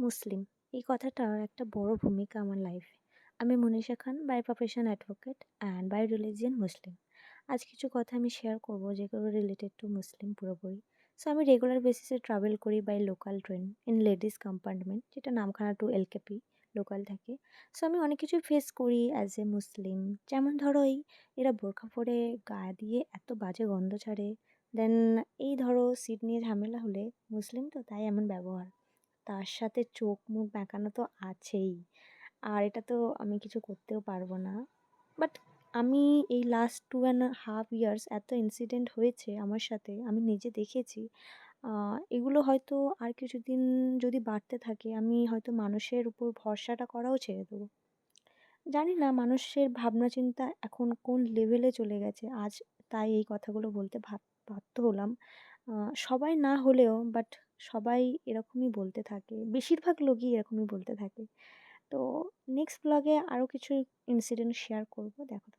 মুসলিম এই কথাটার একটা বড় ভূমিকা আমার লাইফে। আমি Manisha Khan, by profession advocate and by religion Muslim. আজ কিছু কথা আমি শেয়ার করব যেগুলো রিলেটেড টু মুসলিম পুরোপুরি। সো আমি রেগুলার বেসিসে ট্রাভেল করি by local train in ladies compartment, যেটা নামখানা টু এলকেপি লোকাল থাকে। সো আমি অনেক কিছুই ফেস করি অ্যাজ এ মুসলিম। যেমন ধরো এরা বোরখা পরে গায়ে দিয়ে এত বাজে গন্ধ ছাড়ে। দেন এই ধরো সিট নিয়ে ঝামেলা হলে মুসলিম তো তাই এমন ব্যবহার। তার সাথে চোখ মুখ বেঁকানো তো আছেই। আর এটা তো আমি কিছু করতেও পারবো না। বাট আমি এই লাস্ট 2.5 ইয়ার্স এত ইনসিডেন্ট হয়েছে আমার সাথে, আমি নিজে দেখেছি। এগুলো হয়তো আর কিছুদিন যদি বাড়তে থাকে, আমি হয়তো মানুষের উপর ভরসাটা করাও ছেড়ে দেবো। জানি না মানুষের ভাবনা চিন্তা এখন কোন লেভেলে চলে গেছে আজ, তাই এই কথাগুলো বলতে বাধ্য হলাম। সবাই না হলেও বাট সবাই এরকমই বলতে থাকে, বেশিরভাগ লোকই এরকমই বলতে থাকে। তো নেক্সট ব্লগে আরও কিছু ইনসিডেন্ট শেয়ার করব, দেখো।